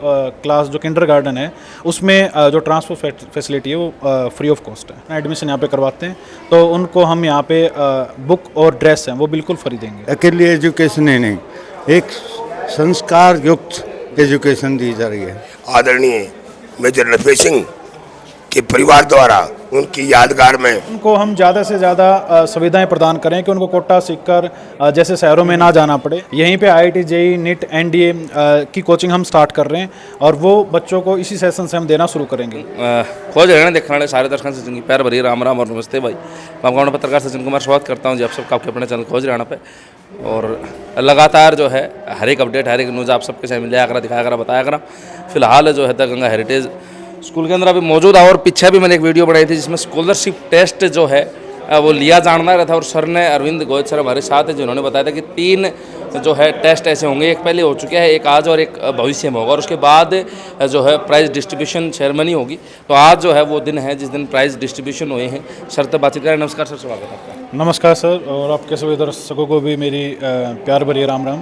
Class जो kindergarten है उसमें जो ट्रांसपोर्ट फैसिलिटी है वो फ्री ऑफ कॉस्ट है। एडमिशन यहाँ पे करवाते हैं तो उनको हम यहाँ पे बुक और ड्रेस हैं वो बिल्कुल फ्री देंगे। अकेली एजुकेशन ही नहीं, एक संस्कार युक्त एजुकेशन दी जा रही है। आदरणीय मेजर रणधीर सिंह के परिवार द्वारा उनकी यादगार में उनको हम ज़्यादा से ज़्यादा सुविधाएं प्रदान करें कि उनको कोटा सीखकर जैसे शहरों में ना जाना पड़े। यहीं पे IIT JEE NEET NDA की कोचिंग हम स्टार्ट कर रहे हैं और वो बच्चों को इसी सेशन से हम देना शुरू करेंगे। खोज रहने देखने वाले सारे दर्शकों से जिनकी प्यार भरी राम राम और नमस्ते भाई। मैं आपका पत्रकार सचिन कुमार स्वागत करता हूँ जी आप सबका आपके अपने चैनल खोज रहना पे। और लगातार जो है हर एक अपडेट हर एक न्यूज़ आप सबके साथ मिलाया करा दिखाया करा बताया करा। फिलहाल जो है द गंगा हेरिटेज स्कूल के अंदर अभी मौजूद है और पीछे भी मैंने एक वीडियो बनाई थी जिसमें स्कॉलरशिप टेस्ट जो है वो लिया जाना रहा था। और सर ने अरविंद गोयल सर हमारे साथ है जिन्होंने बताया था कि 3 जो है टेस्ट ऐसे होंगे, एक पहले हो चुका है, एक आज और एक भविष्य में होगा और उसके बाद जो है प्राइज़ डिस्ट्रीब्यूशन सेरेमनी होगी। तो आज जो है वो दिन है जिस दिन प्राइज़ डिस्ट्रीब्यूशन हुए हैं। सर तो बातचीत करें। नमस्कार सर, स्वागत है आपका। नमस्कार सर, और आपके सभी दर्शकों को भी मेरी प्यार भरी राम राम।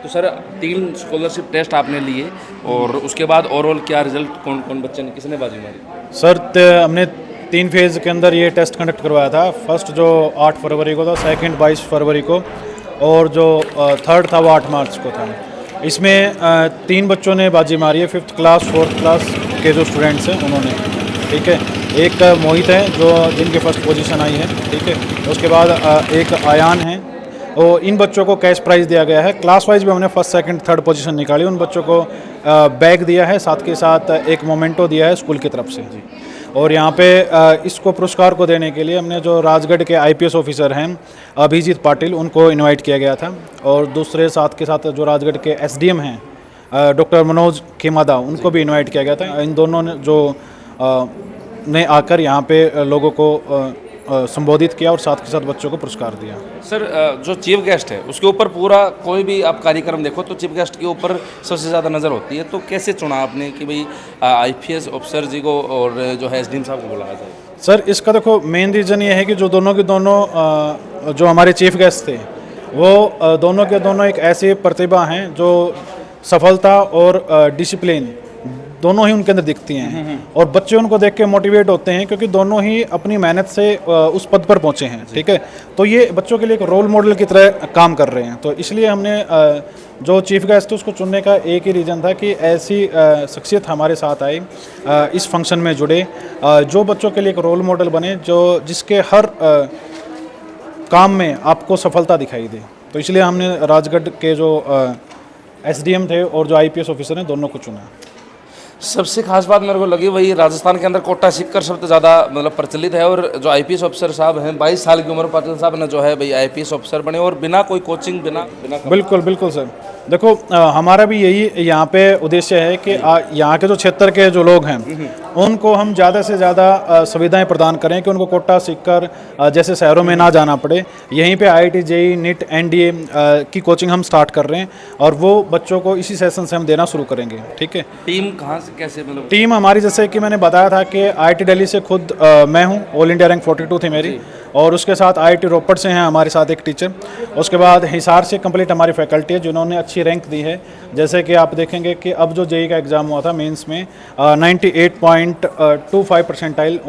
तो सर 3 स्कॉलरशिप टेस्ट आपने लिए और उसके बाद ओवरऑल क्या रिजल्ट कौन कौन बच्चे ने किसने बाजी मारी? सर हमने 3 फेज़ के अंदर ये टेस्ट कंडक्ट करवाया था। फर्स्ट जो 8 फरवरी को था, सेकंड 22 फरवरी को और जो थर्ड था वो 8 मार्च को था। इसमें 3 बच्चों ने बाजी मारी है, 5th क्लास 4th क्लास के जो स्टूडेंट्स हैं उन्होंने, ठीक है। एक मोहित है जो जिनके फर्स्ट पोजीशन आई है, ठीक है। उसके बाद एक आयान है और इन बच्चों को कैश प्राइज़ दिया गया है। क्लास वाइज भी हमने फर्स्ट सेकंड थर्ड पोजीशन निकाली। उन बच्चों को बैग दिया है, साथ के साथ एक मोमेंटो दिया है स्कूल की तरफ से जी। और यहाँ पे इसको पुरस्कार को देने के लिए हमने जो राजगढ़ के IPS ऑफिसर हैं अभिजीत पाटिल उनको इनवाइट किया गया था। और दूसरे साथ के साथ जो राजगढ़ के SDM हैं डॉक्टर मनोज खेमादा उनको भी इनवाइट किया गया था। इन दोनों ने जो ने आकर यहाँ पे लोगों को संबोधित किया और साथ के साथ बच्चों को पुरस्कार दिया। सर जो चीफ गेस्ट है उसके ऊपर पूरा कोई भी आप कार्यक्रम देखो तो चीफ गेस्ट के ऊपर सबसे ज़्यादा नज़र होती है। तो कैसे चुना आपने कि भाई IPS ऑफिसर जी को और जो है SDM साहब को बुलाया जाए? सर इसका देखो मेन रीज़न ये है कि जो दोनों के दोनों जो हमारे चीफ गेस्ट थे वो दोनों के दोनों एक ऐसी प्रतिभा हैं जो सफलता और डिसिप्लिन दोनों ही उनके अंदर दिखती हैं और बच्चे उनको देख के मोटिवेट होते हैं क्योंकि दोनों ही अपनी मेहनत से उस पद पर पहुंचे हैं, ठीक है। तो ये बच्चों के लिए एक रोल मॉडल की तरह काम कर रहे हैं। तो इसलिए हमने जो चीफ गेस्ट है उसको चुनने का एक ही रीज़न था कि ऐसी शख्सियत हमारे साथ आई, इस फंक्शन में जुड़े, जो बच्चों के लिए एक रोल मॉडल बने, जो जिसके हर काम में आपको सफलता दिखाई दे। तो इसलिए हमने राजगढ़ के जो SDM थे और जो IPS ऑफिसर हैं दोनों को चुना। सबसे खास बात मेरे को लगी वही राजस्थान के अंदर कोटा सीखकर शब्द ज़्यादा मतलब प्रचलित है। और जो IPS ऑफिसर साहब हैं 22 साल की उम्र पाटिल साहब ने जो है भाई IPS ऑफिसर बने और बिना कोई कोचिंग बिना बिल्कुल सर। देखो हमारा भी यही यहाँ पे उद्देश्य है कि यहाँ के जो क्षेत्र के जो लोग हैं उनको हम ज़्यादा से ज़्यादा सुविधाएं प्रदान करें कि उनको कोटा सीखकर जैसे शहरों में ना जाना पड़े। यहीं पे IIT JEE NEET NDA की कोचिंग हम स्टार्ट कर रहे हैं और वो बच्चों को इसी सेशन से हम देना शुरू करेंगे, ठीक है। टीम कहाँ से कैसे मतलब? टीम हमारी जैसे कि मैंने बताया था कि IIT दिल्ली से खुद मैं हूँ, ऑल इंडिया रैंक 42 थी मेरी। और उसके साथ IIT रोपड़ से हैं हमारे साथ एक टीचर। उसके बाद हिसार से कंप्लीट हमारी फैकल्टी है जिन्होंने अच्छी रैंक दी है। जैसे कि आप देखेंगे कि अब जो JEE का एग्ज़ाम हुआ था मेंस में 98.25 परसेंटाइल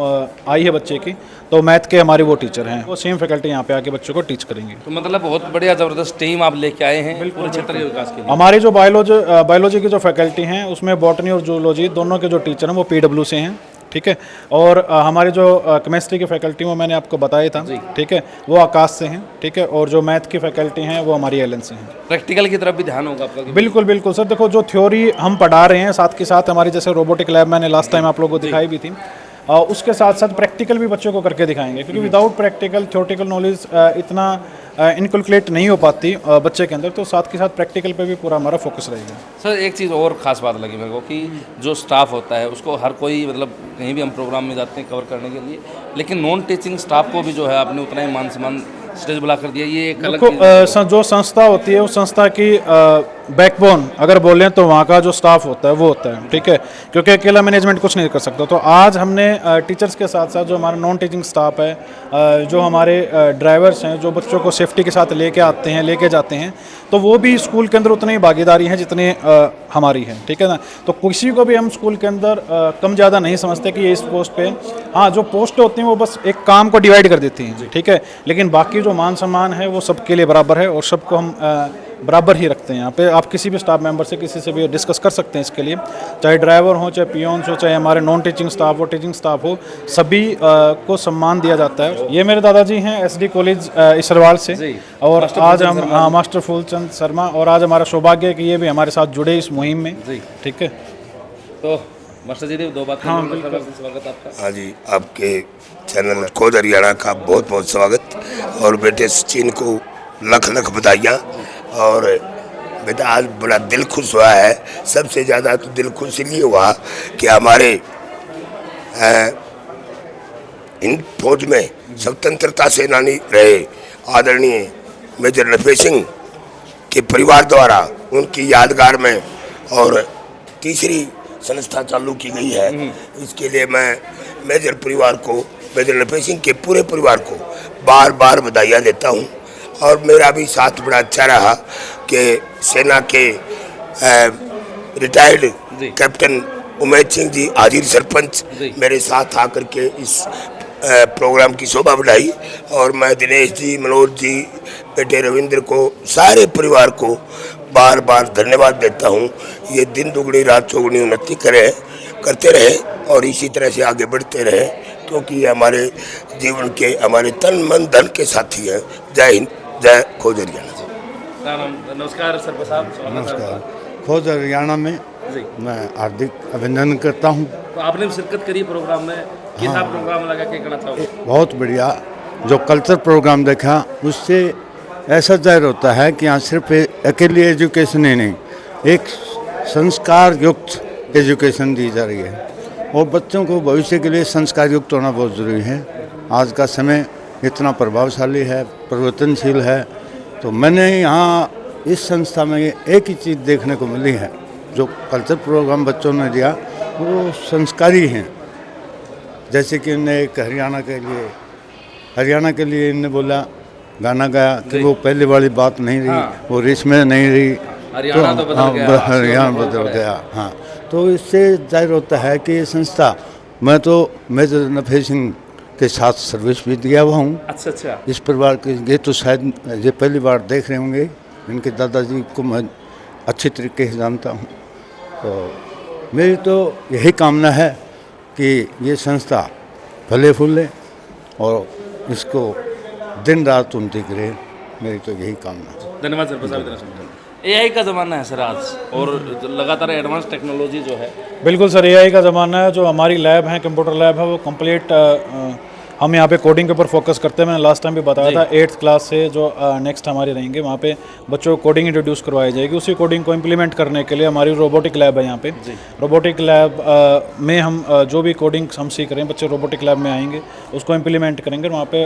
आई है बच्चे की। तो मैथ के हमारे वो टीचर हैं, वो सेम फैकल्टी यहाँ पे आके बच्चों को टीच करेंगे। तो मतलब बहुत बढ़िया ज़बरदस्त टीम आप लेके आए हैं पूरे क्षेत्र के विकास के लिए। हमारी जो बायोलॉजी की जो फैकल्टी हैं उसमें बॉटनी और जूलॉजी दोनों के जो टीचर हैं वो PW से हैं, ठीक है। और हमारे जो केमिस्ट्री की फैकल्टी वो मैंने आपको बताया था, ठीक है, वो आकाश से हैं, ठीक है। और जो मैथ की फैकल्टी हैं वो हमारी LN से हैं। प्रैक्टिकल की तरफ भी ध्यान होगा आपका? बिल्कुल सर। देखो जो थ्योरी हम पढ़ा रहे हैं साथ के साथ हमारी जैसे रोबोटिक लैब मैंने लास्ट टाइम आप लोगों को दिखाई भी थी, उसके साथ साथ प्रैक्टिकल भी बच्चों को करके दिखाएंगे क्योंकि विदाउट प्रैक्टिकल थ्योरेटिकल नॉलेज इतना इनकलकुलेट नहीं हो पाती बच्चे के अंदर। तो साथ के साथ प्रैक्टिकल पे भी पूरा हमारा फोकस रहेगा। सर एक चीज़ और ख़ास बात लगी मेरे को कि जो स्टाफ होता है उसको हर कोई मतलब कहीं भी हम प्रोग्राम में जाते हैं कवर करने के लिए, लेकिन नॉन टीचिंग स्टाफ को भी जो है आपने उतना ही मान सम्मान स्टेज बुला कर दिया। ये एक अलग जो संस्था होती है उस संस्था की बैकबोन अगर बोलें तो वहाँ का जो स्टाफ होता है वो होता है, ठीक है, क्योंकि अकेला मैनेजमेंट कुछ नहीं कर सकता। तो आज हमने टीचर्स के साथ साथ जो हमारा नॉन टीचिंग स्टाफ है, जो हमारे ड्राइवर्स हैं, जो बच्चों को सेफ्टी के साथ लेके आते हैं, लेके जाते हैं, तो वो भी स्कूल के अंदर उतनी ही भागीदारी है जितनी हमारी है, ठीक है ना। तो किसी को भी हम स्कूल के अंदर कम ज़्यादा नहीं समझते कि ये इस पोस्ट पे। हाँ, जो पोस्ट होती हैं वो बस एक काम को डिवाइड कर देती हैं, ठीक है, लेकिन बाकी जो मान सम्मान है वो सबके लिए बराबर है और सबको हम बराबर ही रखते हैं। यहाँ पे आप किसी भी स्टाफ मेंबर से किसी से भी डिस्कस कर सकते हैं इसके लिए, चाहे ड्राइवर हो, चाहे पियोन्स हो, चाहे हमारे नॉन टीचिंग स्टाफ हो, टीचिंग स्टाफ हो, सभी को सम्मान दिया जाता है। ये मेरे दादाजी हैं एसडी कॉलेज इसरवाल से, और आज हम मास्टर फूलचंद शर्मा, और आज हमारा सौभाग्य है कि ये भी हमारे साथ जुड़े इस मुहिम में, ठीक है। तो मास्टर जी दो बात। हाँ, स्वागत आपका। हाँ जी, आपके चैनल खोज हरियाणा का बहुत बहुत स्वागत, और बेटे सचिन को लख लख बधाइयाँ। और बेटा आज बड़ा दिल खुश हुआ है, सबसे ज़्यादा तो दिल खुश इसलिए हुआ कि हमारे इन फौज में स्वतंत्रता सेनानी रहे आदरणीय मेजर नरफे सिंह के परिवार द्वारा उनकी यादगार में और तीसरी संस्था चालू की गई है। इसके लिए मैं मेजर परिवार को, मेजर नरफे सिंह के पूरे परिवार को बार बार बधाइयाँ देता हूँ। और मेरा भी साथ बड़ा अच्छा रहा कि सेना के रिटायर्ड कैप्टन उमेद सिंह जी हाजिर सरपंच मेरे साथ आकर के इस प्रोग्राम की शोभा बढ़ाई, और मैं दिनेश जी, मनोज जी, बेटे रविंद्र को, सारे परिवार को बार बार धन्यवाद देता हूँ। ये दिन दुगनी रात चौगुनी उन्नति करते रहे और इसी तरह से आगे बढ़ते रहे, क्योंकि ये हमारे जीवन के, हमारे तन मन धन के साथी हैं। जय हिंद, जय खोज हरियाणा। नमस्कार सरपंच साहब। नमस्कार। खोज हरियाणा में मैं हार्दिक अभिनंदन करता हूँ। तो आपने भी शिरकत करी प्रोग्राम में, कैसा प्रोग्राम लगा, क्या कहना चाहोगे? बहुत बढ़िया। जो कल्चर प्रोग्राम देखा उससे ऐसा जाहिर होता है कि यहाँ सिर्फ अकेली एजुकेशन ही नहीं, एक संस्कार युक्त एजुकेशन दी जा रही है, और बच्चों को भविष्य के लिए संस्कार युक्त होना बहुत ज़रूरी है। आज का समय इतना प्रभावशाली है, परिवर्तनशील है। तो मैंने यहाँ इस संस्था में एक ही चीज़ देखने को मिली है, जो कल्चर प्रोग्राम बच्चों ने दिया वो संस्कारी हैं। जैसे कि इन्हें एक हरियाणा के लिए इन्हें बोला, गाना गाया कि वो पहले वाली बात नहीं रही, वो रिश में नहीं रही, हरियाणा तो बदल गया, हरियाणा बदल गया। हाँ, तो इससे जाहिर होता है कि ये संस्था, मैं तो मेजर नरफे सिंह के साथ सर्विस भी दिया हुआ हूँ। अच्छा। इस परिवार के ये तो शायद ये पहली बार देख रहे होंगे, इनके दादाजी को मैं अच्छी तरीके से जानता हूँ। तो मेरी तो यही कामना है कि ये संस्था फले फूले और इसको दिन रात उन्नति करे, मेरी तो यही कामना है। धन्यवाद सरपंच साहब। एआई का ज़माना है सर आज, और लगातार एडवांस टेक्नोलॉजी जो है। बिल्कुल सर, एआई का ज़माना है। जो हमारी लैब है, कंप्यूटर लैब है, वो कंप्लीट हम यहाँ पे कोडिंग के ऊपर फोकस करते हैं। मैंने लास्ट टाइम भी बताया था, 8th क्लास से जो नेक्स्ट हमारी रहेंगे, वहाँ पे बच्चों को कोडिंग इंट्रोड्यूस करवाई जाएगी। उसी कोडिंग को इम्प्लीमेंट करने के लिए हमारी रोबोटिक लैब है यहाँ पे। रोबोटिक लैब में हम जो भी कोडिंग हम सीख रहे हैं, बच्चे रोबोटिक लैब में आएंगे, उसको इम्प्लीमेंट करेंगे, वहाँ पे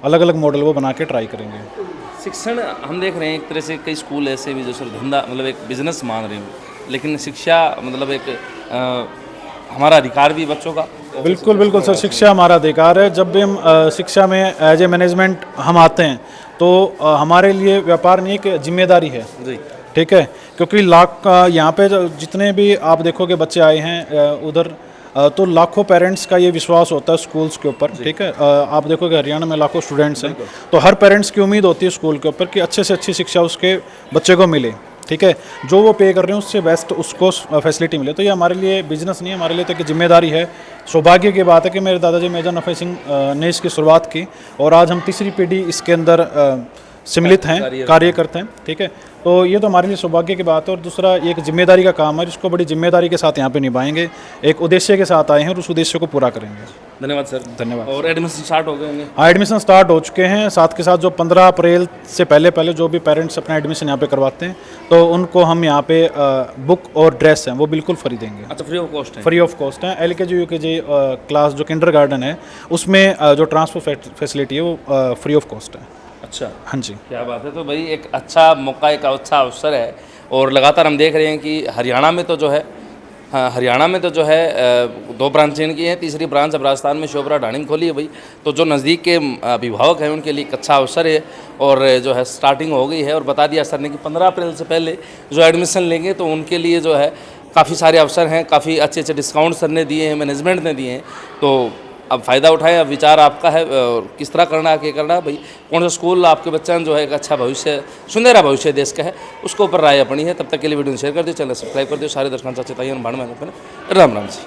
अलग अलग मॉडल वो बना के ट्राई करेंगे। शिक्षण हम देख रहे हैं एक तरह से कई स्कूल ऐसे भी जो सर धंधा मतलब एक बिजनेस मान रहे हैं, लेकिन शिक्षा मतलब एक हमारा अधिकार भी बच्चों का। बिल्कुल सर, शिक्षा हमारा अधिकार है। जब भी हम शिक्षा में एज ए मैनेजमेंट हम आते हैं तो हमारे लिए व्यापार नहीं, एक जिम्मेदारी है, ठीक है। क्योंकि यहाँ पे जितने भी आप देखोगे बच्चे आए हैं उधर, तो लाखों पेरेंट्स का ये विश्वास होता है स्कूल्स के ऊपर, ठीक है। आप देखोगे हरियाणा में लाखों स्टूडेंट्स हैं, तो हर पेरेंट्स की उम्मीद होती है स्कूल के ऊपर कि अच्छे से अच्छी शिक्षा उसके बच्चे को मिले, ठीक है। जो वो पे कर रहे हैं उससे बेस्ट उसको फैसिलिटी मिले। तो ये हमारे लिए बिजनेस नहीं है, हमारे लिए तो एक जिम्मेदारी है। सौभाग्य की बात है कि मेरे दादाजी मेजर नरफे सिंह ने इसकी शुरुआत की, और आज हम तीसरी पीढ़ी इसके अंदर सम्मिलित हैं, कार्य करते हैं, ठीक है। तो ये तो हमारे लिए सौभाग्य की बात है। और दूसरा ये एक जिम्मेदारी का काम है, जिसको बड़ी जिम्मेदारी के साथ यहाँ पे निभाएंगे। एक उद्देश्य के साथ आए हैं और उस उद्देश्य को पूरा करेंगे। धन्यवाद सर। धन्यवाद। और एडमिशन स्टार्ट हो गए होंगे? हाँ, एडमिशन स्टार्ट हो चुके हैं। साथ के साथ जो 15 अप्रैल से पहले जो भी पेरेंट्स अपना एडमिशन यहाँ पे करवाते हैं, तो उनको हम यहाँ पे बुक और ड्रेस हैं वो बिल्कुल फ्री देंगे। अच्छा, फ्री ऑफ कॉस्ट है? फ्री ऑफ कॉस्ट है। LKG UKG क्लास जो किंडरगार्टन है उसमें जो ट्रांसपोर्ट फैसिलिटी है वो फ्री ऑफ कॉस्ट है। अच्छा, हाँ जी, क्या बात है। तो भाई एक अच्छा मौका, एक अच्छा अवसर है और लगातार हम देख रहे हैं कि हरियाणा में तो जो है हरियाणा में तो जो है 2 ब्रांच इनकी हैं, तीसरी ब्रांच अब राजस्थान में श्योपुरा ढाणी में खोली है भाई। तो जो नज़दीक के अभिभावक हैं उनके लिए एक अच्छा अवसर है और जो है स्टार्टिंग हो गई है और बता दिया सर ने कि 15 अप्रैल से पहले जो एडमिशन लेंगे तो उनके लिए जो है काफ़ी सारे अवसर हैं, काफ़ी अच्छे अच्छे डिस्काउंट सर ने दिए हैं, मैनेजमेंट ने दिए हैं। तो अब फ़ायदा उठाएं, अब विचार आपका है और किस तरह करना है, क्या करना है भाई, कौन सा स्कूल आपके बच्चा जो है एक अच्छा भविष्य, सुनहरा भविष्य देश का है, उसके ऊपर राय अपनी है। तब तक के लिए वीडियो शेयर कर दियो, चैनल सब्सक्राइब कर दियो। सारे दर्शकों चाचे ताइयों भाण में राम राम जी।